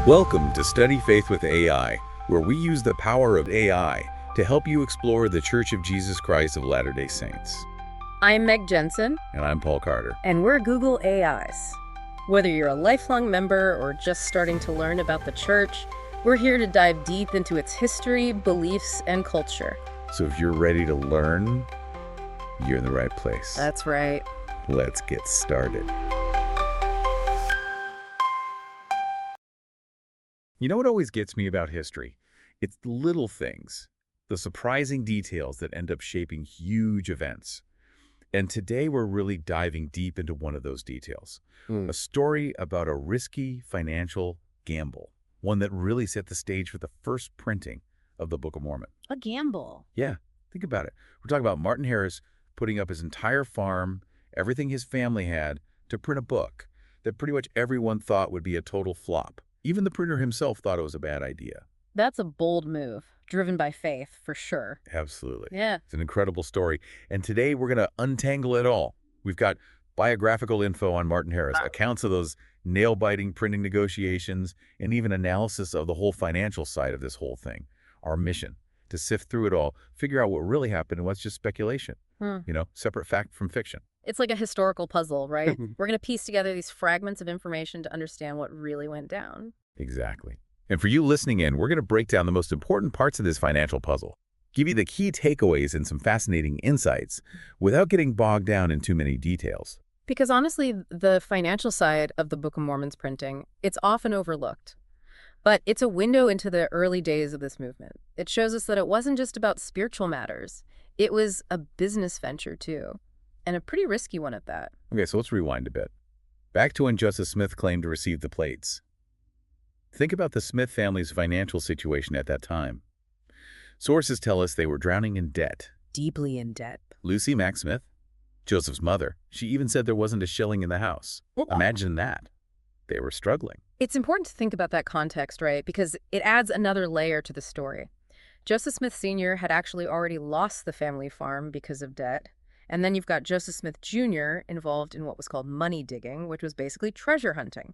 Welcome to Study Faith with AI, where we use the power of AI to help you explore the Church of Jesus Christ of Latter-day Saints. I'm Meg Jensen. And I'm Paul Carter. And we're Google AIs. Whether you're a lifelong member or just starting to learn about the church, we're here to dive deep into its history, beliefs, and culture. So if you're ready to learn, you're in the right place. That's right. Let's get started. You know what always gets me about history? It's the little things, the surprising details that end up shaping huge events. And today we're really diving deep into one of those details. A story about a risky financial gamble, one that really set the stage for the first printing of the Book of Mormon. A gamble. Yeah, think about it. We're talking about Martin Harris putting up his entire farm, everything his family had, to print a book that pretty much everyone thought would be a total flop. Even the printer himself thought it was a bad idea. That's a bold move, driven by faith, for sure. Absolutely. Yeah. It's an incredible story. And today we're going to untangle it all. We've got biographical info on Martin Harris, accounts of those nail-biting printing negotiations, and even analysis of the whole financial side of this whole thing. Our mission, to sift through it all, figure out what really happened and what's just speculation. Separate fact from fiction. It's like a historical puzzle, right? We're going to piece together these fragments of information to understand what really went down. Exactly. And for you listening in, we're going to break down the most important parts of this financial puzzle, give you the key takeaways and some fascinating insights without getting bogged down in too many details. Because honestly, the financial side of the Book of Mormon's printing, it's often overlooked. But it's a window into the early days of this movement. It shows us that it wasn't just about spiritual matters. It was a business venture, too. And a pretty risky one at that. Okay, so let's rewind a bit. Back to when Joseph Smith claimed to receive the plates. Think about the Smith family's financial situation at that time. Sources tell us they were drowning in debt. Deeply in debt. Lucy Mack Smith, Joseph's mother, she even said there wasn't a shilling in the house. Imagine that. They were struggling. It's important to think about that context, right? Because it adds another layer to the story. Joseph Smith Sr. had actually already lost the family farm because of debt. And then you've got Joseph Smith Jr. involved in what was called money digging, which was basically treasure hunting.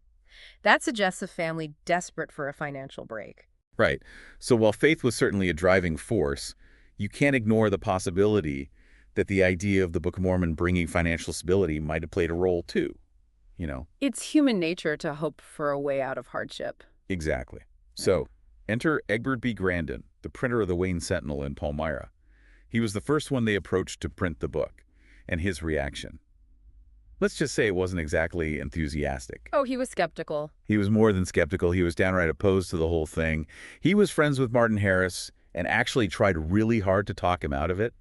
That suggests a family desperate for a financial break. Right. So while faith was certainly a driving force, you can't ignore the possibility that the idea of the Book of Mormon bringing financial stability might have played a role too. It's human nature to hope for a way out of hardship. Exactly. So enter Egbert B. Grandin, the printer of the Wayne Sentinel in Palmyra. He was the first one they approached to print the book, and his reaction. Let's just say it wasn't exactly enthusiastic. Oh, he was skeptical. He was more than skeptical. He was downright opposed to the whole thing. He was friends with Martin Harris and actually tried really hard to talk him out of it.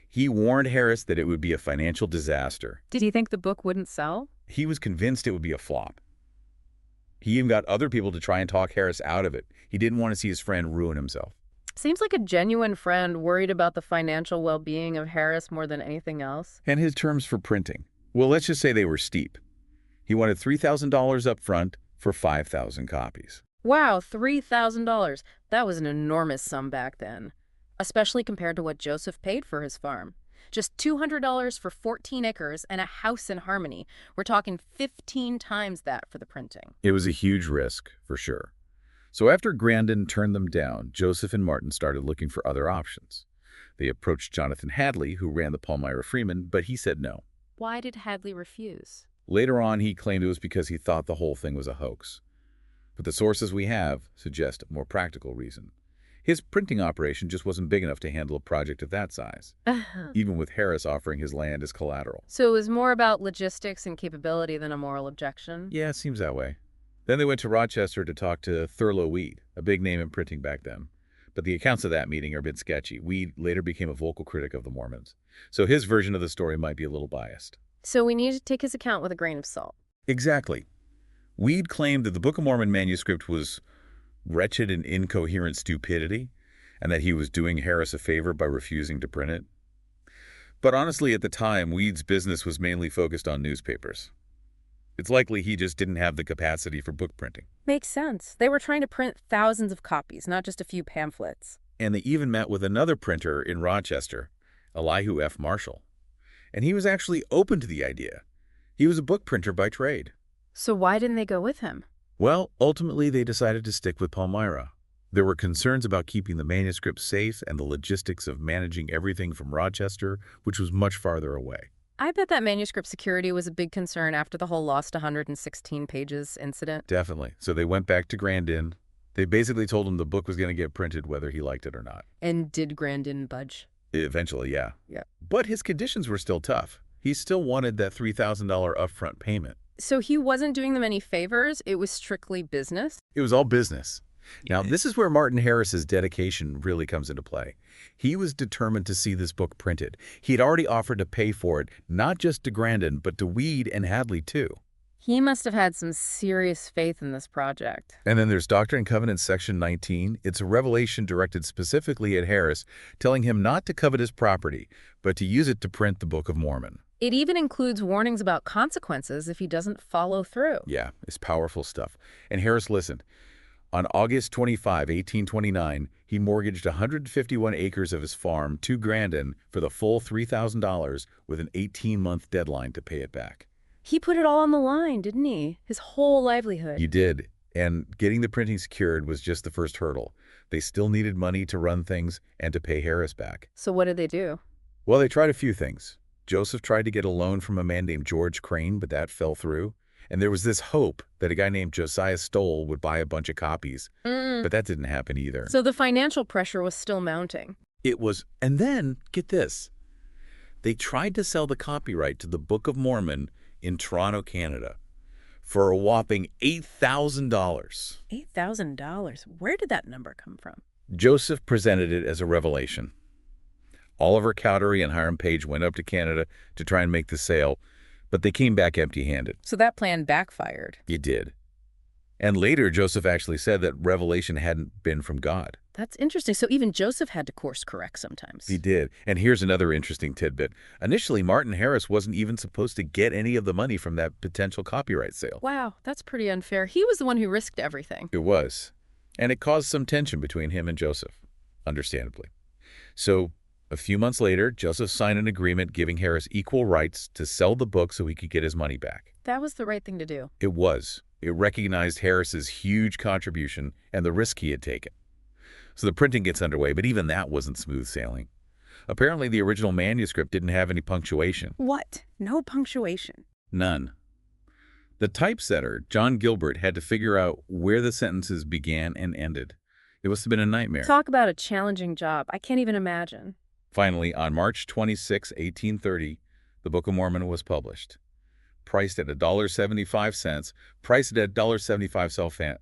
He warned Harris that it would be a financial disaster. Did he think the book wouldn't sell? He was convinced it would be a flop. He even got other people to try and talk Harris out of it. He didn't want to see his friend ruin himself. Seems like a genuine friend worried about the financial well-being of Harris more than anything else. And his terms for printing. Well, let's just say they were steep. He wanted $3,000 up front for 5,000 copies. Wow, $3,000. That was an enormous sum back then, especially compared to what Joseph paid for his farm. Just $200 for 14 acres and a house in Harmony. We're talking 15 times that for the printing. It was a huge risk, for sure. So after Grandin turned them down, Joseph and Martin started looking for other options. They approached Jonathan Hadley, who ran the Palmyra Freeman, but he said no. Why did Hadley refuse? Later on, he claimed it was because he thought the whole thing was a hoax. But the sources we have suggest a more practical reason. His printing operation just wasn't big enough to handle a project of that size, even with Harris offering his land as collateral. So it was more about logistics and capability than a moral objection? Yeah, it seems that way. Then they went to Rochester to talk to Thurlow Weed, a big name in printing back then. But the accounts of that meeting are a bit sketchy. Weed later became a vocal critic of the Mormons. So his version of the story might be a little biased. So we need to take his account with a grain of salt. Exactly. Weed claimed that the Book of Mormon manuscript was wretched and incoherent stupidity, and that he was doing Harris a favor by refusing to print it. But honestly, at the time, Weed's business was mainly focused on newspapers. It's likely he just didn't have the capacity for book printing. Makes sense. They were trying to print thousands of copies, not just a few pamphlets. And they even met with another printer in Rochester, Elihu F. Marshall. And he was actually open to the idea. He was a book printer by trade. So why didn't they go with him? Well, ultimately they decided to stick with Palmyra. There were concerns about keeping the manuscript safe and the logistics of managing everything from Rochester, which was much farther away. I bet that manuscript security was a big concern after the whole lost 116 pages incident. Definitely. So they went back to Grandin. They basically told him the book was going to get printed whether he liked it or not. And did Grandin budge? Eventually, yeah. Yeah. But his conditions were still tough. He still wanted that $3,000 upfront payment. So he wasn't doing them any favors? It was strictly business? It was all business. Now, this is where Martin Harris's dedication really comes into play. He was determined to see this book printed. He had already offered to pay for it, not just to Grandin, but to Weed and Hadley, too. He must have had some serious faith in this project. And then there's Doctrine and Covenants section 19. It's a revelation directed specifically at Harris, telling him not to covet his property, but to use it to print the Book of Mormon. It even includes warnings about consequences if he doesn't follow through. Yeah, it's powerful stuff. And Harris listened. On August 25, 1829, he mortgaged 151 acres of his farm to Grandin for the full $3,000 with an 18-month deadline to pay it back. He put it all on the line, didn't he? His whole livelihood. He did, and getting the printing secured was just the first hurdle. They still needed money to run things and to pay Harris back. So what did they do? Well, they tried a few things. Joseph tried to get a loan from a man named George Crane, but that fell through. And there was this hope that a guy named Josiah Stoll would buy a bunch of copies. But that didn't happen either. So the financial pressure was still mounting. It was, and then, get this, they tried to sell the copyright to the Book of Mormon in Toronto, Canada, for a whopping $8,000. $8,000? Where did that number come from? Joseph presented it as a revelation. Oliver Cowdery and Hiram Page went up to Canada to try and make the sale, but they came back empty-handed. So that plan backfired. It did. And later, Joseph actually said that revelation hadn't been from God. That's interesting. So even Joseph had to course correct sometimes. He did. And here's another interesting tidbit. Initially, Martin Harris wasn't even supposed to get any of the money from that potential copyright sale. Wow, that's pretty unfair. He was the one who risked everything. It was. And it caused some tension between him and Joseph, understandably. So, a few months later, Joseph signed an agreement giving Harris equal rights to sell the book so he could get his money back. That was the right thing to do. It was. It recognized Harris's huge contribution and the risk he had taken. So the printing gets underway, but even that wasn't smooth sailing. Apparently, the original manuscript didn't have any punctuation. What? No punctuation? None. The typesetter, John Gilbert, had to figure out where the sentences began and ended. It must have been a nightmare. Talk about a challenging job. I can't even imagine. Finally, on March 26, 1830, the Book of Mormon was published. Priced at $1.75, priced at $1.75 self-fan,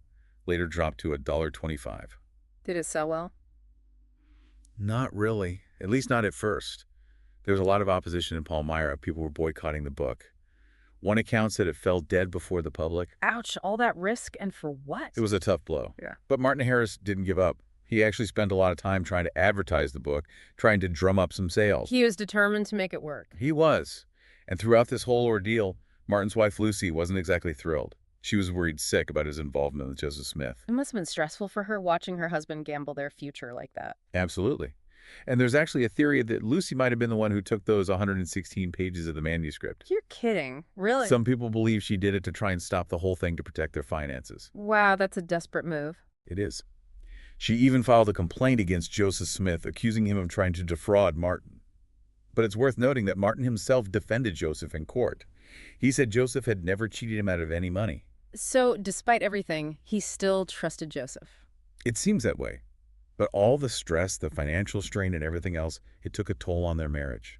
later dropped to $1.25. Did it sell well? Not really, at least not at first. There was a lot of opposition in Palmyra. People were boycotting the book. One account said it fell dead before the public. Ouch, all that risk and for what? It was a tough blow. Yeah. But Martin Harris didn't give up. He actually spent a lot of time trying to advertise the book, trying to drum up some sales. He was determined to make it work. He was. And throughout this whole ordeal, Martin's wife Lucy wasn't exactly thrilled. She was worried sick about his involvement with Joseph Smith. It must have been stressful for her watching her husband gamble their future like that. Absolutely. And there's actually a theory that Lucy might have been the one who took those 116 pages of the manuscript. You're kidding. Really? Some people believe she did it to try and stop the whole thing to protect their finances. Wow, that's a desperate move. It is. She even filed a complaint against Joseph Smith, accusing him of trying to defraud Martin. But it's worth noting that Martin himself defended Joseph in court. He said Joseph had never cheated him out of any money. So, despite everything, he still trusted Joseph. It seems that way. But all the stress, the financial strain, and everything else, it took a toll on their marriage.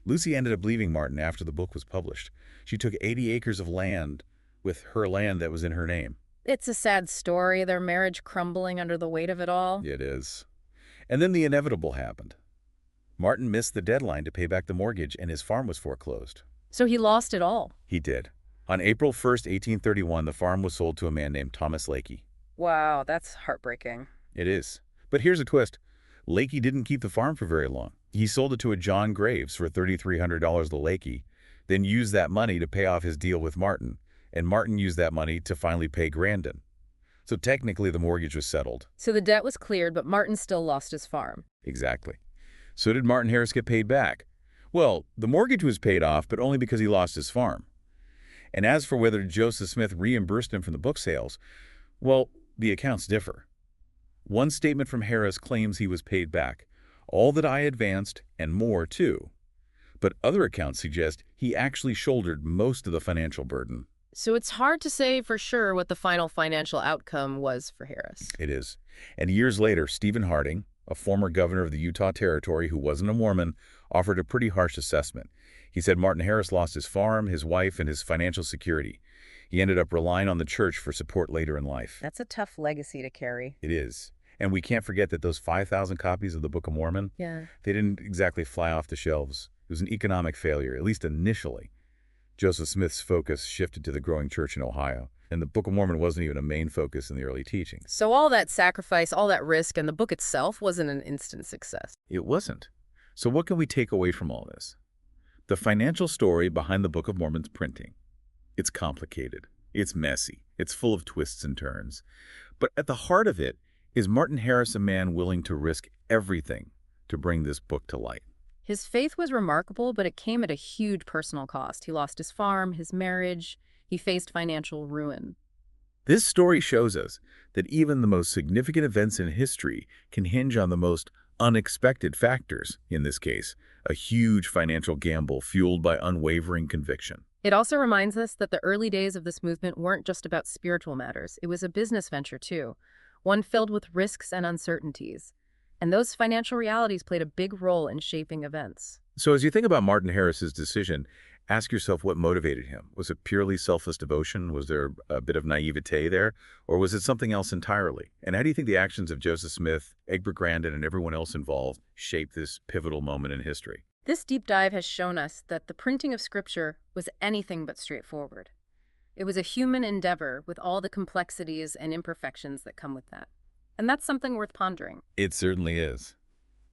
Lucy ended up leaving Martin after the book was published. She took 80 acres of land with her land that was in her name. It's a sad story, their marriage crumbling under the weight of it all. It is. And then the inevitable happened. Martin missed the deadline to pay back the mortgage, and his farm was foreclosed. So he lost it all. He did. On April 1st, 1831, the farm was sold to a man named Thomas Lakey. Wow, that's heartbreaking. It is. But here's a twist. Lakey didn't keep the farm for very long. He sold it to a John Graves for $3,300 to Lakey, then used that money to pay off his deal with Martin, and Martin used that money to finally pay Grandin. So technically the mortgage was settled. So the debt was cleared, but Martin still lost his farm. Exactly. So did Martin Harris get paid back? Well, the mortgage was paid off, but only because he lost his farm. And as for whether Joseph Smith reimbursed him from the book sales, well, the accounts differ. One statement from Harris claims he was paid back, all that I advanced and more too. But other accounts suggest he actually shouldered most of the financial burden. So it's hard to say for sure what the final financial outcome was for Harris. It is. And years later, Stephen Harding, a former governor of the Utah Territory who wasn't a Mormon, offered a pretty harsh assessment. He said Martin Harris lost his farm, his wife, and his financial security. He ended up relying on the church for support later in life. That's a tough legacy to carry. It is. And we can't forget that those 5,000 copies of the Book of Mormon, Yeah. they didn't exactly fly off the shelves. It was an economic failure, at least initially. Joseph Smith's focus shifted to the growing church in Ohio, and the Book of Mormon wasn't even a main focus in the early teachings. So all that sacrifice, all that risk, and the book itself wasn't an instant success. It wasn't. So what can we take away from all this? The financial story behind the Book of Mormon's printing. It's complicated. It's messy. It's full of twists and turns. But at the heart of it is Martin Harris a man willing to risk everything to bring this book to light? His faith was remarkable, but it came at a huge personal cost. He lost his farm, his marriage, he faced financial ruin. This story shows us that even the most significant events in history can hinge on the most unexpected factors, in this case, a huge financial gamble fueled by unwavering conviction. It also reminds us that the early days of this movement weren't just about spiritual matters. It was a business venture, too, one filled with risks and uncertainties. And those financial realities played a big role in shaping events. So as you think about Martin Harris's decision, ask yourself what motivated him. Was it purely selfless devotion? Was there a bit of naivete there? Or was it something else entirely? And how do you think the actions of Joseph Smith, Egbert Grandin, and everyone else involved shaped this pivotal moment in history? This deep dive has shown us that the printing of Scripture was anything but straightforward. It was a human endeavor with all the complexities and imperfections that come with that. And that's something worth pondering. It certainly is.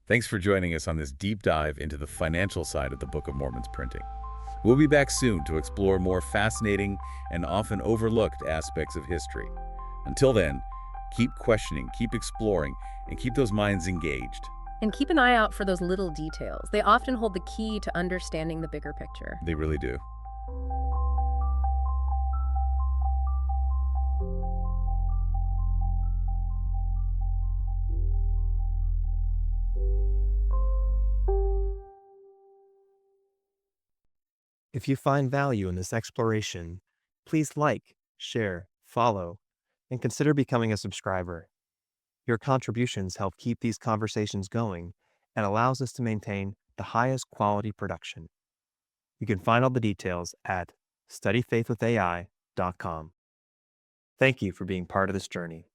Thanks for joining us on this deep dive into the financial side of the Book of Mormon's printing. We'll be back soon to explore more fascinating and often overlooked aspects of history. Until then, keep questioning, keep exploring, and keep those minds engaged. And keep an eye out for those little details. They often hold the key to understanding the bigger picture. They really do. If you find value in this exploration, please like, share, follow, and consider becoming a subscriber. Your contributions help keep these conversations going and allows us to maintain the highest quality production. You can find all the details at studyfaithwithai.com. Thank you for being part of this journey.